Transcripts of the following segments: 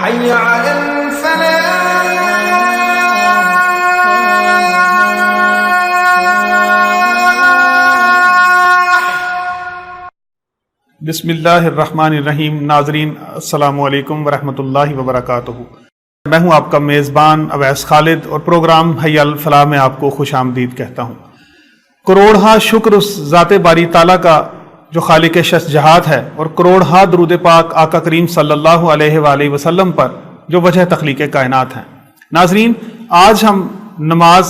حي على بسم اللہ الرحمن الرحیم۔ ناظرین السلام علیکم ورحمۃ اللہ وبرکاتہ۔ میں ہوں آپ کا میزبان اویس خالد اور پروگرام حی الفلاح میں آپ کو خوش آمدید کہتا ہوں۔ کروڑہا شکر اس ذات باری تعالیٰ کا جو خالق شش جہات ہے، اور کروڑہا درود پاک آقا کریم صلی اللہ علیہ وآلہ وسلم پر جو وجہ تخلیق کائنات ہیں۔ ناظرین، آج ہم نماز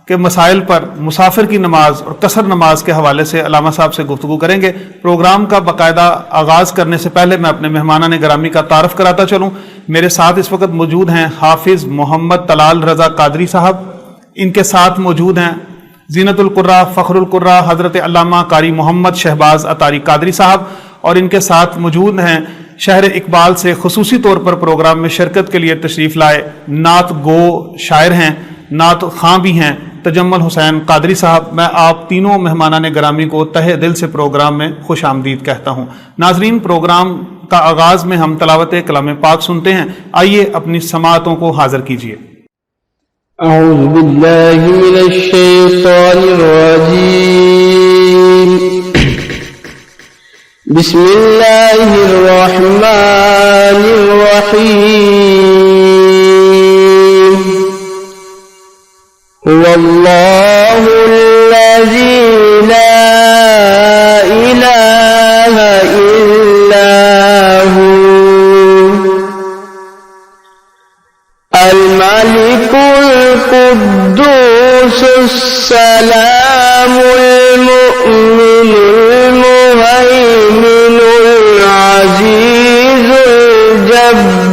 کے مسائل پر مسافر کی نماز اور قصر نماز کے حوالے سے علامہ صاحب سے گفتگو کریں گے۔ پروگرام کا باقاعدہ آغاز کرنے سے پہلے میں اپنے مہمانان گرامی کا تعارف کراتا چلوں۔ میرے ساتھ اس وقت موجود ہیں حافظ محمد طلال رضا قادری صاحب، ان کے ساتھ موجود ہیں زینت القراء فخر القراء حضرت علامہ قاری محمد شہباز عطاری قادری صاحب، اور ان کے ساتھ موجود ہیں شہر اقبال سے خصوصی طور پر پروگرام میں شرکت کے لیے تشریف لائے نعت گو شاعر ہیں، نعت خواں بھی ہیں، تجمل حسین قادری صاحب۔ میں آپ تینوں مہمانان گرامی کو تہہ دل سے پروگرام میں خوش آمدید کہتا ہوں۔ ناظرین، پروگرام کا آغاز میں ہم تلاوت کلام پاک سنتے ہیں، آئیے اپنی سماعتوں کو حاضر کیجیے۔ اعوذ باللہ من الشیطان الرجیم، بسم اللہ الرحمن الرحیم، هو اللہ الذی لا الہ الا هو الملک القدوس السلام المؤمن المهيمن العزيز الجبار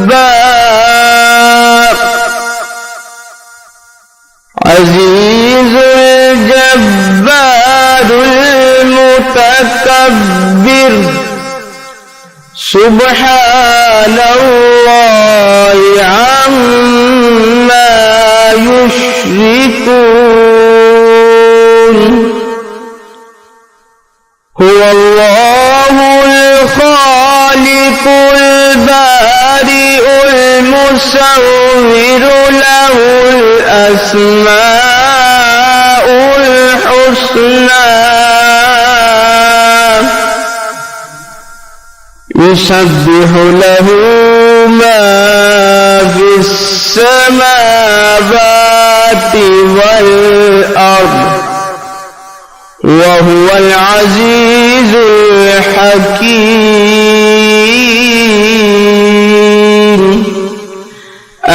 عزيز الجبار المتكبر سبحان الله عما يشركون هو الله الخالق البارئ المصور له الأسماء الحسنى يسبح له ما في السماوات والأرض وهو العزيز الحكيم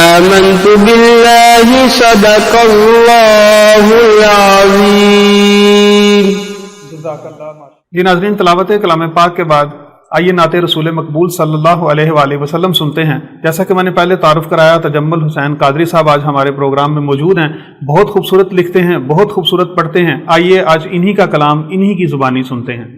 آمنت بالله صدق الله العظيم۔ جی ناظرین، تلاوت کلام پاک کے بعد آئیے نعت رسول مقبول صلی اللہ علیہ وآلہ وسلم سنتے ہیں۔ جیسا کہ میں نے پہلے تعارف کرایا، تجمل حسین قادری صاحب آج ہمارے پروگرام میں موجود ہیں، بہت خوبصورت لکھتے ہیں، بہت خوبصورت پڑھتے ہیں۔ آئیے آج انہی کا کلام انہی کی زبانی سنتے ہیں۔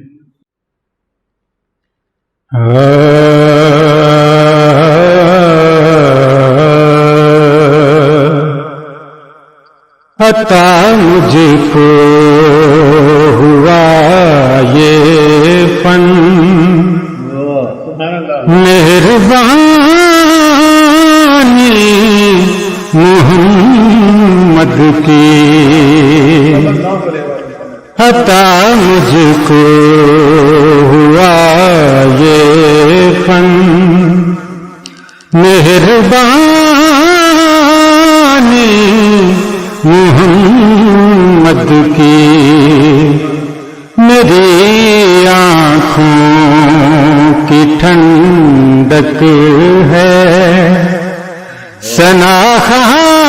عطا مجھ کو ہوا یہ فن مہربانی محمد کی، عطا مجھ کو ہوا یہ فن مہربانی محمد کی، میری آنکھوں کی ٹھنڈک ہے ثنا خوانی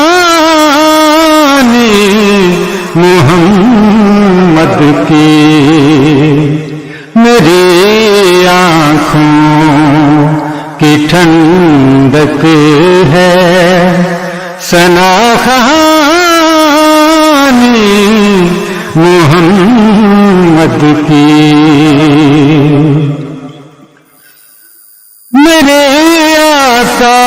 محمد کی، میری آنکھوں کی ٹھنڈک ہے ثنا خوانی محمد کی، میرے آقا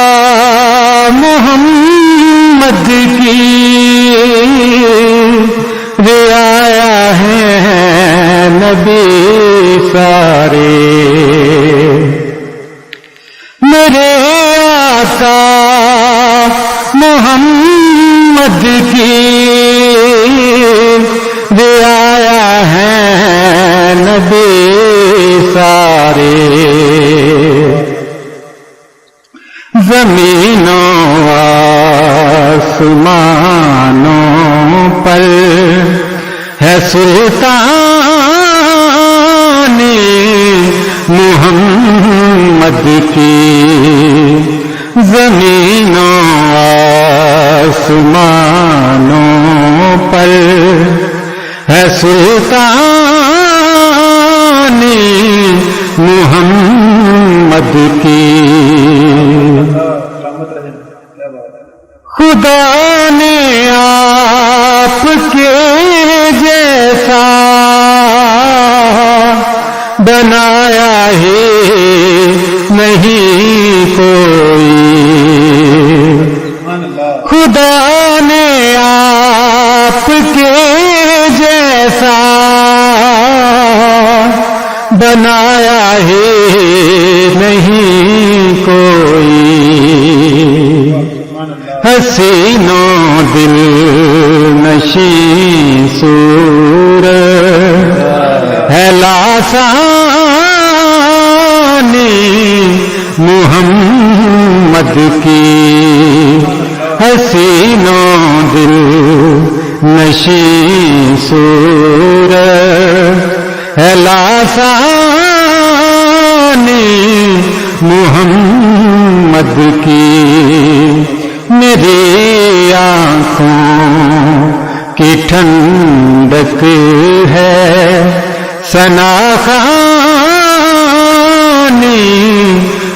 محمد کی رعایا ہے نبی سارے، میرے آقا کی زمینوں آسمانوں پر ہے سلطانی محمد کی. خدا نے آپ کے جیسا بنایا ہی نہیں کوئی. خدا نے آپ کے جیسا بنایا ہی نہیں کوئی. حسینوں دل نشیں سور ہے لاسانی محمد کی. حسینوں دل نشیں سور ہے لاسانی محمد کی. میری آنکھوں کی ٹھنڈک ہے ثنا خوانی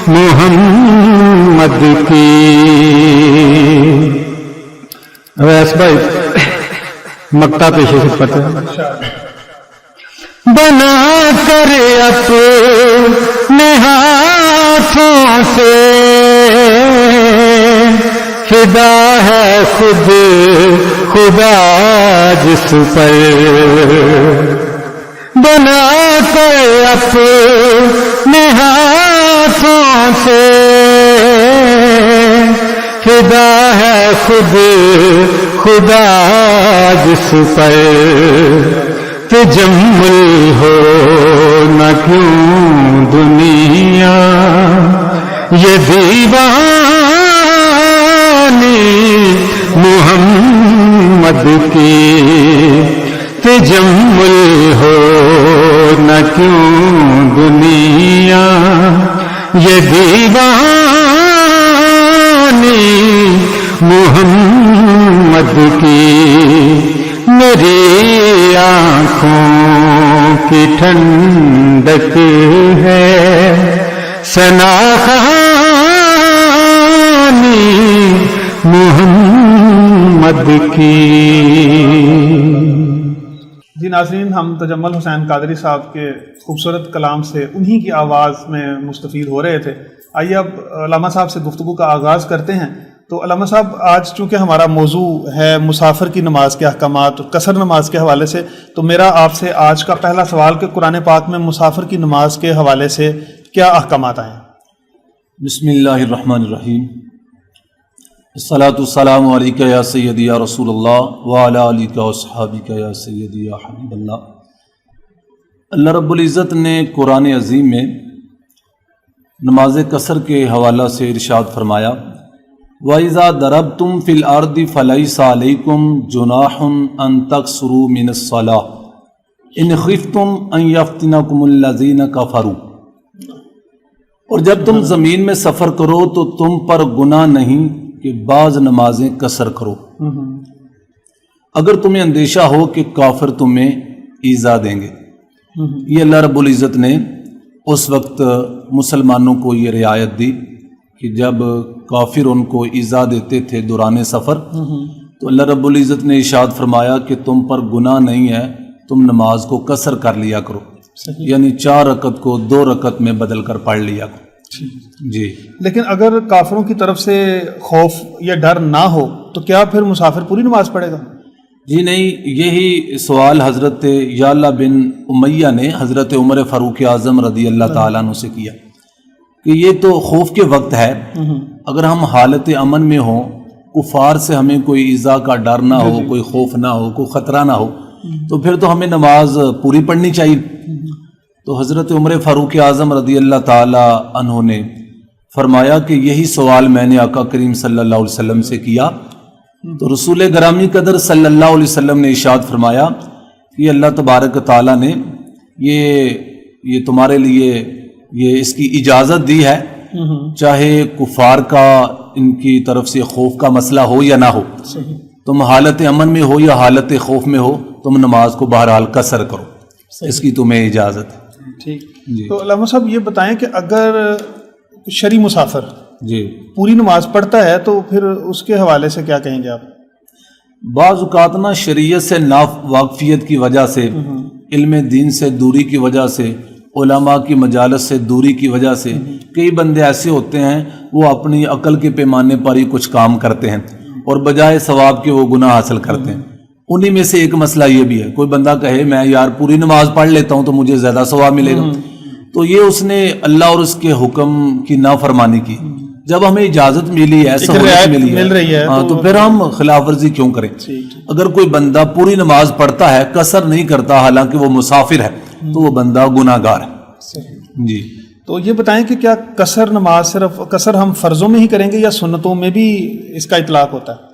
محمد کی. اویس بھائی مکتا پیشے سے پتہ بنا کر اپنے ہاتھوں سے فدا ہے خود خدا جس پر. بنا کر اپنے ہاتھوں سے فدا ہے خود خدا جس پر. تجمل ہو نہ کیوں دنیا یہ دیوانی محمد کی. تجمل ہو نہ کیوں دنیا یہ دیوانی محمد کی. میری آنکھوں کی ٹھنڈک ہے ثنا خوانی محمد کی. جی ناظرین، ہم تجمل حسین قادری صاحب کے خوبصورت کلام سے انہی کی آواز میں مستفید ہو رہے تھے. آئیے اب علامہ صاحب سے گفتگو کا آغاز کرتے ہیں. تو علامہ صاحب، آج چونکہ ہمارا موضوع ہے مسافر کی نماز کے احکامات اور قصر نماز کے حوالے سے، تو میرا آپ سے آج کا پہلا سوال کہ قرآن پاک میں مسافر کی نماز کے حوالے سے کیا احکامات آئے ہیں؟ بسم اللہ الرحمن الرحیم. الصلاۃ والسلام علیکہ یا سیدی یا رسول اللہ وعلی آلک واصحابک یا سیدی یا حبیب اللہ. اللہ رب العزت نے قرآن عظیم میں نماز قصر کے حوالہ سے ارشاد فرمایا، وَإِذَا ضَرَبْتُمْ فِي الْأَرْضِ فَلَيْسَ عَلَيْكُمْ جُنَاحٌ أَن تَقْصُرُوا مِنَ الصَّلَاةِ إِنْ خِفْتُمْ أَن يَفْتِنَكُمُ الَّذِينَ كَفَرُوا. اور جب تم زمین میں سفر کرو تو تم پر گناہ نہیں کہ بعض نمازیں قصر کرو، اگر تمہیں اندیشہ ہو کہ کافر تمہیں ایذا دیں گے. یہ اللہ رب العزت نے اس وقت مسلمانوں کو یہ رعایت دی کہ جب کافر ان کو ایذا دیتے تھے دوران سفر، تو اللہ رب العزت نے ارشاد فرمایا کہ تم پر گناہ نہیں ہے، تم نماز کو قصر کر لیا کرو، یعنی 4 رکعت کو 2 رکعت میں بدل کر پڑھ لیا کرو. جی، لیکن اگر کافروں کی طرف سے خوف یا ڈر نہ ہو تو کیا پھر مسافر پوری نماز پڑھے گا؟ جی نہیں، یہی سوال حضرت یعلا بن امیہ نے حضرت عمر فاروق اعظم رضی اللہ تعالیٰ عنہ سے کیا کہ یہ تو خوف کے وقت ہے، اگر ہم حالت امن میں ہوں، کفار سے ہمیں کوئی ایذا کا ڈر نہ ہو، کوئی خوف نہ ہو، کوئی خطرہ نہ ہو، تو پھر تو ہمیں نماز پوری پڑھنی چاہیے. تو حضرت عمر فاروق اعظم رضی اللہ تعالی عنہ نے فرمایا کہ یہی سوال میں نے آقا کریم صلی اللہ علیہ وسلم سے کیا، تو رسول گرامی قدر صلی اللہ علیہ وسلم نے ارشاد فرمایا کہ اللہ تبارک تعالیٰ نے یہ تمہارے لیے یہ اس کی اجازت دی ہے چاہے کفار کا ان کی طرف سے خوف کا مسئلہ ہو یا نہ ہو، تم حالت امن میں ہو یا حالت خوف میں ہو، تم نماز کو بہرحال قصر کرو، اس کی تمہیں اجازت ہے۔ ٹھیک، تو علامہ صاحب یہ بتائیں کہ اگر شرعی مسافر جی پوری نماز پڑھتا ہے تو پھر اس کے حوالے سے کیا کہیں گے آپ؟ بعض اوقات نا شریعت سے ناواقفیت کی وجہ سے، علم دین سے دوری کی وجہ سے، علماء کی مجالس سے دوری کی وجہ سے کئی بندے ایسے ہوتے ہیں وہ اپنی عقل کے پیمانے پر ہی کچھ کام کرتے ہیں اور بجائے ثواب کے وہ گناہ حاصل کرتے ہیں۔ انہی میں سے ایک مسئلہ یہ بھی ہے، کوئی بندہ کہے میں یار پوری نماز پڑھ لیتا ہوں تو مجھے زیادہ ثواب ملے گا، تو یہ اس نے اللہ اور اس کے حکم کی نافرمانی کی۔ جب ہمیں اجازت ملی ہے، سہولت ملی ہے، تو پھر ہم خلاف ورزی کیوں کریں؟ اگر کوئی بندہ پوری نماز پڑھتا ہے، قصر نہیں کرتا حالانکہ وہ مسافر ہے، تو وہ بندہ گناہ گار ہے۔ جی تو یہ بتائیں کہ کیا قصر نماز صرف قصر ہم فرضوں میں ہی کریں گے یا سنتوں میں بھی اس کا اطلاق ہوتا ہے؟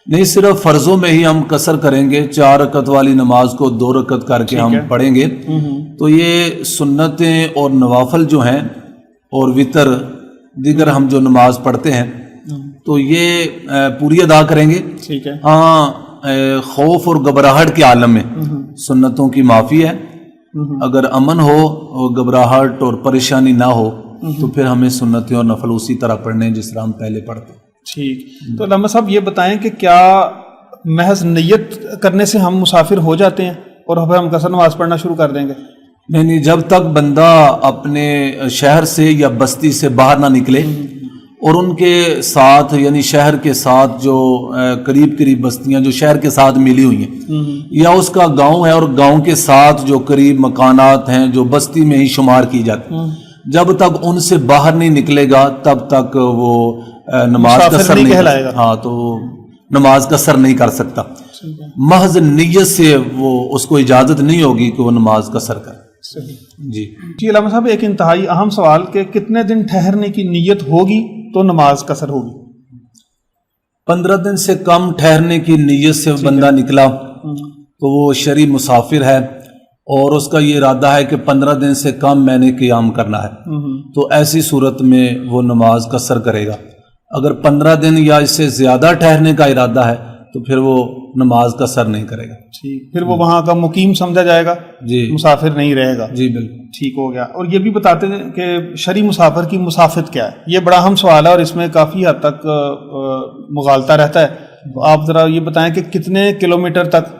نہیں، صرف فرضوں میں ہی ہم قصر کریں گے، 4 رکعت والی نماز کو 2 رکعت کر کے ہم پڑھیں گے، تو یہ سنتیں اور نوافل جو ہیں اور وطر دیگر ہم جو نماز پڑھتے ہیں تو یہ پوری ادا کریں گے۔ ٹھیک ہے، ہاں خوف اور گھبراہٹ کے عالم میں سنتوں کی معافی ہے، اگر امن ہو اور گھبراہٹ اور پریشانی نہ ہو تو پھر ہمیں سنتیں اور نفل اسی طرح پڑھنے جس طرح ہم پہلے پڑھتے ہیں۔ ٹھیک، تو علامہ صاحب یہ بتائیں کہ کیا محض نیت کرنے سے ہم مسافر ہو جاتے ہیں اور پھر ہم قصر نماز پڑھنا شروع کر دیں گے؟ نہیں، جب تک بندہ اپنے شہر سے یا بستی سے باہر نہ نکلے اور ان کے ساتھ یعنی شہر کے ساتھ جو قریب بستیاں جو شہر کے ساتھ ملی ہوئی ہیں یا اس کا گاؤں ہے اور گاؤں کے ساتھ جو قریب مکانات ہیں جو بستی میں ہی شمار کی جاتی ہیں، جب تک ان سے باہر نہیں نکلے گا تب تک وہ نماز قصر نہیں کرے گا۔ ہاں، تو نماز قصر نہیں کر سکتا، محض نیت سے وہ اس کو اجازت نہیں ہوگی کہ وہ نماز قصر کرے۔ جی علامہ صاحب ایک انتہائی اہم سوال کہ کتنے دن ٹھہرنے کی نیت ہوگی تو نماز قصر ہوگی؟ 15 دن سے کم ٹھہرنے کی نیت سے بندہ نکلا تو وہ شرعی مسافر ہے اور اس کا یہ ارادہ ہے کہ 15 دن سے کم میں نے قیام کرنا ہے، تو ایسی صورت میں وہ نماز قصر کرے گا۔ اگر 15 دن یا اس سے زیادہ ٹھہرنے کا ارادہ ہے تو پھر وہ نماز قصر نہیں کرے گا۔ ٹھیک، پھر وہ وہاں کا مقیم سمجھا جائے گا، جی مسافر نہیں رہے گا۔ جی بالکل ٹھیک ہو گیا۔ اور یہ بھی بتاتے ہیں کہ شرعی مسافر کی مسافت کیا ہے؟ یہ بڑا اہم سوال ہے اور اس میں کافی حد تک مغالطہ رہتا ہے، تو آپ ذرا یہ بتائیں کہ کتنے کلومیٹر تک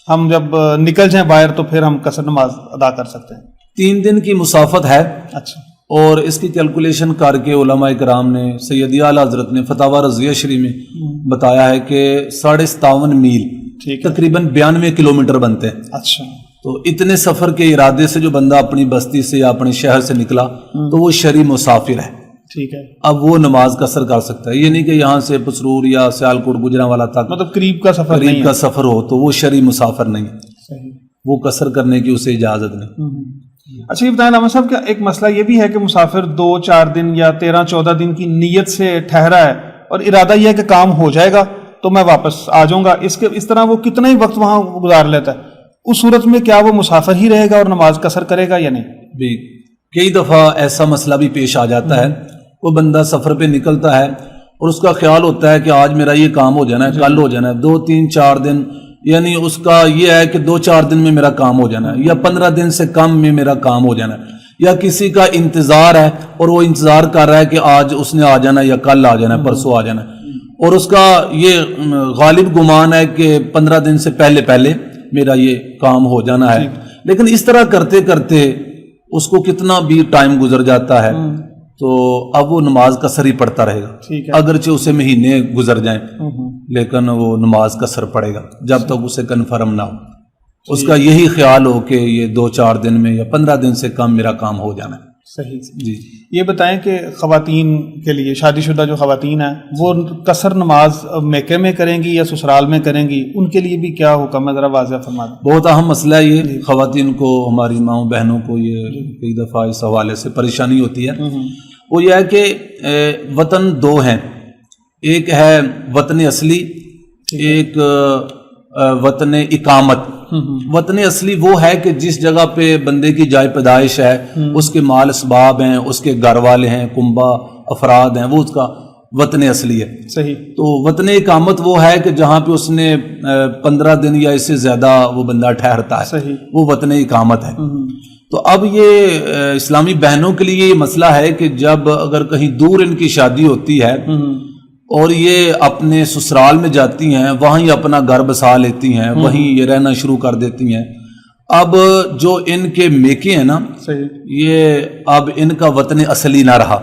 ہم جب نکل جائیں باہر تو پھر ہم قصر نماز ادا کر سکتے ہیں؟ 3 دن کی مسافت ہے، اچھا، اور اس کی کیلکولیشن کر کے علماء کرام نے سیدی اعلیٰ حضرت نے فتاوی رضیہ شریف میں بتایا ہے کہ 57.5 میل تقریباً 92 کلومیٹر بنتے ہیں۔ اچھا، تو اتنے سفر کے ارادے سے جو بندہ اپنی بستی سے یا اپنے شہر سے نکلا تو وہ شرعی مسافر ہے۔ ٹھیک ہے، اب وہ نماز قصر کر سکتا ہے، یہ نہیں کہ یہاں سے پسرور یا سیالکوٹ گجرانوالہ تک مطلب قریب کا سفر قریب کا سفر ہو تو وہ شرعی مسافر نہیں ہے، صحیح، وہ قصر کرنے کی اسے اجازت نہیں۔ اچھا، یہ بتائیں علامہ صاحب، کیا ایک مسئلہ یہ بھی ہے کہ مسافر 2-4 دن یا 13-14 دن کی نیت سے ٹھہرا ہے اور ارادہ یہ ہے کہ کام ہو جائے گا تو میں واپس آ جاؤں گا، اس طرح وہ کتنا ہی وقت وہاں گزار لیتا ہے، اس صورت میں کیا وہ مسافر ہی رہے گا اور نماز قصر کرے گا یا نہیں؟ بھی کئی دفعہ ایسا مسئلہ بھی پیش آ جاتا ہے، وہ بندہ سفر پہ نکلتا ہے اور اس کا خیال ہوتا ہے کہ آج میرا یہ کام ہو جانا ہے، کل ہو جانا ہے، 2-3-4 دن، یعنی اس کا یہ ہے کہ 2-4 دن میں میرا کام ہو جانا ہے یا 15 دن سے کم میں میرا کام ہو جانا ہے، یا کسی کا انتظار ہے اور وہ انتظار کر رہا ہے کہ آج اس نے آ جانا ہے یا کل آ جانا ہے، پرسوں آ جانا ہے، اور اس کا یہ غالب گمان ہے کہ 15 دن سے پہلے میرا یہ کام ہو جانا ہے، لیکن اس طرح کرتے کرتے اس کو کتنا بھی ٹائم گزر جاتا ہے تو اب وہ نماز قصر ہی پڑھتا رہے گا، اگرچہ اسے مہینے گزر جائیں لیکن وہ نماز قصر پڑے گا جب تک اسے کنفرم نہ ہو، اس کا یہی خیال ہو کہ یہ 2-4 دن میں یا 15 دن سے کم میرا کام ہو جانا ہے۔ صحیح جی۔ یہ بتائیں کہ خواتین کے لیے، شادی شدہ جو خواتین ہیں وہ قصر نماز میکے میں کریں گی یا سسرال میں کریں گی، ان کے لیے بھی کیا حکم ہے، ذرا واضح فرما دیں۔ بہت اہم مسئلہ ہے یہ، خواتین کو، ہماری ماؤں بہنوں کو یہ کئی دفعہ اس حوالے سے پریشانی ہوتی ہے۔ وہ یہ ہے کہ وطن 2 ہیں، ایک ہے وطن اصلی، ایک وطن اقامت۔ وطن اصلی وہ ہے کہ جس جگہ پہ بندے کی جائے پیدائش ہے، اس کے مال اسباب ہیں، اس کے گھر والے ہیں، کنبہ افراد ہیں وہ اس کا وطن اصلی ہے. صحیح. تو وطن اقامت وہ ہے کہ جہاں پہ اس نے 15 دن یا اس سے زیادہ وہ بندہ ٹھہرتا ہے. صحیح. وہ وطن اقامت ہے. تو اب یہ اسلامی بہنوں کے لیے یہ مسئلہ ہے کہ جب اگر کہیں دور ان کی شادی ہوتی ہے اور یہ اپنے سسرال میں جاتی ہیں, وہیں اپنا گھر بسا لیتی ہیں, وہیں یہ رہنا شروع کر دیتی ہیں. اب جو ان کے میکے ہیں نا, یہ اب ان کا وطن اصلی نہ رہا.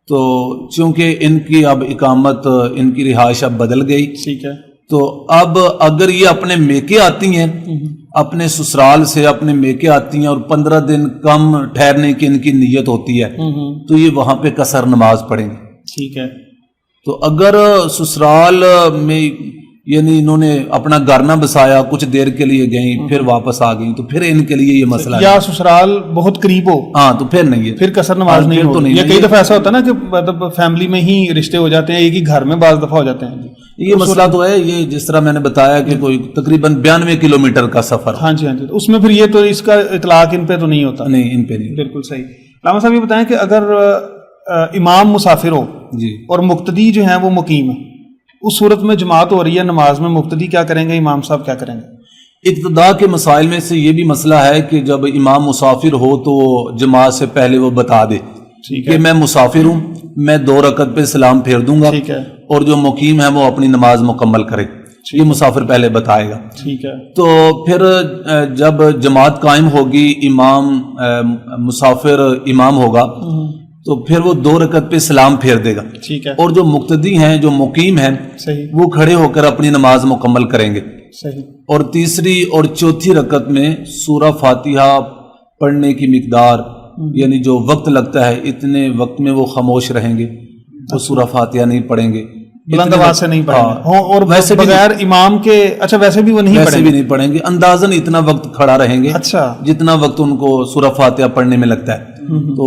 تو چونکہ ان کی اب اقامت, ان کی رہائش اب بدل گئی. ٹھیک ہے. تو اب اگر یہ اپنے میکے آتی ہیں, اپنے سسرال سے اپنے میکے آتی ہیں اور 15 دن کم ٹھہرنے کی ان کی نیت ہوتی ہے, تو یہ وہاں پہ قصر نماز پڑھیں گے. ٹھیک ہے. تو اگر سسرال میں یعنی انہوں نے اپنا گھر نہ بسایا, کچھ دیر کے لیے گئیں پھر واپس آ گئیں, تو پھر ان کے لیے یہ مسئلہ ہے. یا سسرال بہت قریب ہو, ہاں, تو پھر نہیں ہے, پھر قصر نماز نہیں ہوتی. یا کئی دفعہ ایسا ہوتا ہے نا کہ مطلب فیملی میں ہی رشتے ہو جاتے ہیں, ایک ہی گھر میں بعض دفعہ ہو جاتے ہیں. یہ مسئلہ تو ہے, یہ جس طرح میں نے بتایا کہ کوئی تقریباً 92 کلومیٹر کا سفر. ہاں جی, ہاں جی. اس میں پھر یہ تو اس کا اطلاق ان پہ تو نہیں ہوتا. نہیں, ان پہ نہیں. بالکل صحیح. علامہ صاحب یہ بتائیں کہ اگر امام مسافر ہو جی اور مقتدی جو ہیں وہ مقیم ہے, اس صورت میں جماعت ہو رہی ہے نماز میں, مقتدی کیا کریں گے, امام صاحب کیا کریں گے؟ ابتدا کے مسائل میں سے یہ بھی مسئلہ ہے کہ جب امام مسافر ہو تو جماعت سے پہلے وہ بتا دے کہ میں مسافر ہوں, میں 2 رکعت پہ سلام پھیر دوں گا, اور جو مقیم ہے وہ اپنی نماز مکمل کرے. یہ مسافر پہلے بتائے گا. ٹھیک ہے. تو پھر جب جماعت قائم ہوگی, امام مسافر امام ہوگا, تو پھر وہ 2 رکعت پہ سلام پھیر دے گا. ٹھیک ہے. اور جو مقتدی ہیں, جو مقیم ہیں, وہ کھڑے ہو کر اپنی نماز مکمل کریں گے. صحیح. اور تیسری اور چوتھی رکعت میں سورہ فاتحہ پڑھنے کی مقدار, یعنی جو وقت لگتا ہے اتنے وقت میں وہ خاموش رہیں گے, وہ سورہ فاتحہ نہیں پڑھیں گے, بلند آواز سے نہیں پڑھیں گے, اور ویسے بغیر امام کے. اچھا, ویسے بھی وہ نہیں پڑھیں گے, اندازاً اتنا وقت کھڑا رہیں گے. اچھا. جتنا وقت ان کو سورہ فاتحہ پڑھنے میں لگتا ہے, تو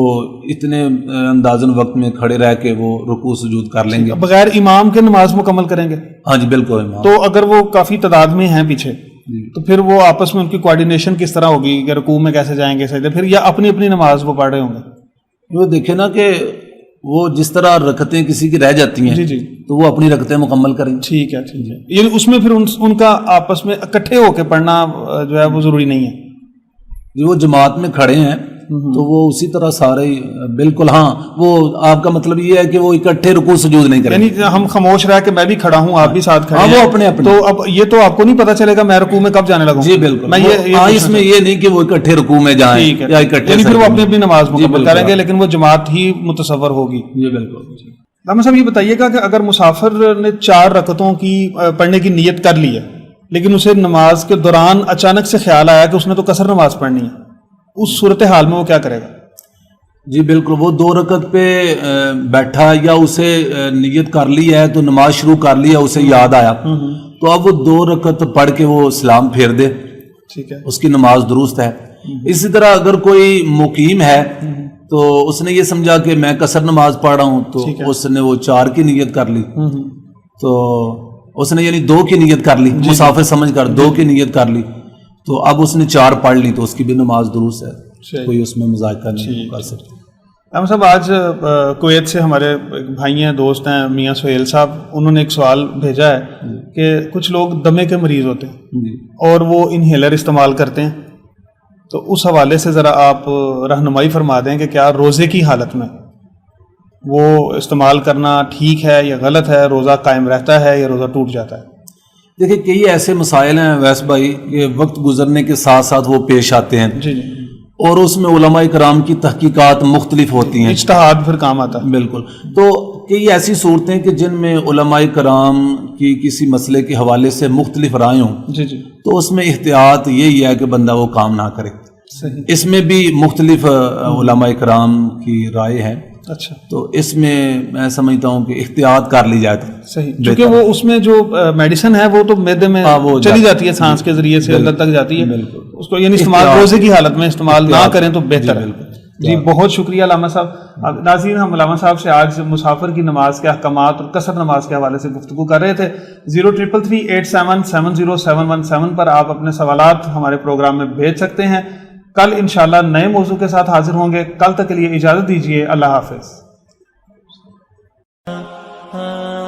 اتنے اندازاً وقت میں کھڑے رہ کے وہ رکوع سجود کر لیں گے. بغیر امام کے نماز مکمل کریں گے؟ ہاں جی, بالکل امام. تو اگر وہ کافی تعداد میں ہیں پیچھے, تو پھر وہ آپس میں ان کی کوارڈینیشن کس طرح ہوگی, کہ رکوع میں کیسے جائیں گے سجدے, پھر یا اپنی اپنی نماز وہ پڑھ رہے ہوں گے؟ وہ دیکھیں نا کہ وہ جس طرح رکعتیں کسی کی رہ جاتی ہیں, جی تو وہ اپنی رکعتیں مکمل کریں. ٹھیک ہے. ٹھیک ہے. یعنی اس میں پھر ان کا آپس میں اکٹھے ہو کے پڑھنا جو ہے وہ ضروری نہیں ہے. جی, وہ جماعت میں کھڑے ہیں تو وہ اسی طرح سارے بالکل. ہاں, وہ آپ کا مطلب یہ ہے کہ وہ اکٹھے رکوع سجود نہیں کریں, یعنی ہم خاموش رہ کے میں بھی کھڑا ہوں, آپ بھی ساتھ کھڑے ہیں, وہ اپنے اپنے. تو اب یہ تو آپ کو نہیں پتا چلے گا میں رکوع میں کب جانے لگوں. جی بالکل. میں اس میں یہ نہیں کہ وہ اکٹھے رکوع میں جائیں یا اکٹھے, یعنی پھر وہ اپنی اپنی نماز مکمل کریں گے, لیکن وہ جماعت ہی متصور ہوگی. جی بالکل. علامہ صاحب یہ بتائیے گا کہ اگر مسافر نے 4 رکعتوں کی پڑھنے کی نیت کر لی ہے, لیکن اسے نماز کے دوران اچانک سے خیال آیا کہ اس نے تو قصر نماز پڑھنی ہے, اس صورتحال میں وہ کیا کرے گا؟ جی بالکل, وہ 2 رکعت پہ بیٹھا یا اسے نیت کر لی ہے, تو نماز شروع کر لی ہے, اسے یاد آیا, تو اب وہ 2 رکعت پڑھ کے وہ سلام پھیر دے. ٹھیک ہے. اس کی نماز درست ہے. اسی طرح اگر کوئی مقیم ہے تو اس نے یہ سمجھا کہ میں قصر نماز پڑھ رہا ہوں, تو اس نے وہ 4 کی نیت کر لی, تو اس نے یعنی 2 کی نیت کر لی, مسافر سمجھ کر 2 کی نیت کر لی, تو اب اس نے 4 پڑھ لی, تو اس کی بھی نماز درست ہے, کوئی اس میں مذاکرہ نہیں کر سکتا. ہم صاحب آج کویت سے ہمارے بھائی ہیں, دوست ہیں, میاں سہیل صاحب, انہوں نے ایک سوال بھیجا ہے کہ کچھ لوگ دمے کے مریض ہوتے ہیں اور وہ انہیلر استعمال کرتے ہیں, تو اس حوالے سے ذرا آپ رہنمائی فرما دیں کہ کیا روزے کی حالت میں وہ استعمال کرنا ٹھیک ہے یا غلط ہے, روزہ قائم رہتا ہے یا روزہ ٹوٹ جاتا ہے؟ دیکھیں, کئی ایسے مسائل ہیں ویس بھائی کہ وقت گزرنے کے ساتھ ساتھ وہ پیش آتے ہیں. جی جی. اور اس میں علماء کرام کی تحقیقات مختلف ہوتی ہیں, اجتہاد پھر کام آتا ہے. بالکل. تو کئی ایسی صورتیں کہ جن میں علماء کرام کی کسی مسئلے کے حوالے سے مختلف رائے ہوں, جی جی, تو اس میں احتیاط یہی ہے کہ بندہ وہ کام نہ کرے. صحیح. اس میں بھی مختلف علماء کرام کی رائے ہے. اچھا. تو اس میں سمجھتا ہوں کہ احتیاط کر لی جائے تو صحیح, کیونکہ وہ اس میں جو میڈیسن ہے وہ تو معدے میں چلی جاتی ہے, سانس کے ذریعے سے اندر تک جاتی ہے, اس کو یعنی استعمال روزے کی حالت میں استعمال نہ کریں تو بہتر ہے. جی بہت شکریہ علامہ صاحب. ناظرین, ہم علامہ صاحب سے آج مسافر کی نماز کے احکامات اور قصر نماز کے حوالے سے گفتگو کر رہے تھے. 0333877071 پر آپ اپنے سوالات ہمارے پروگرام میں بھیج سکتے ہیں. کل انشاءاللہ نئے موضوع کے ساتھ حاضر ہوں گے. کل تک کے لیے اجازت دیجیے. اللہ حافظ. ah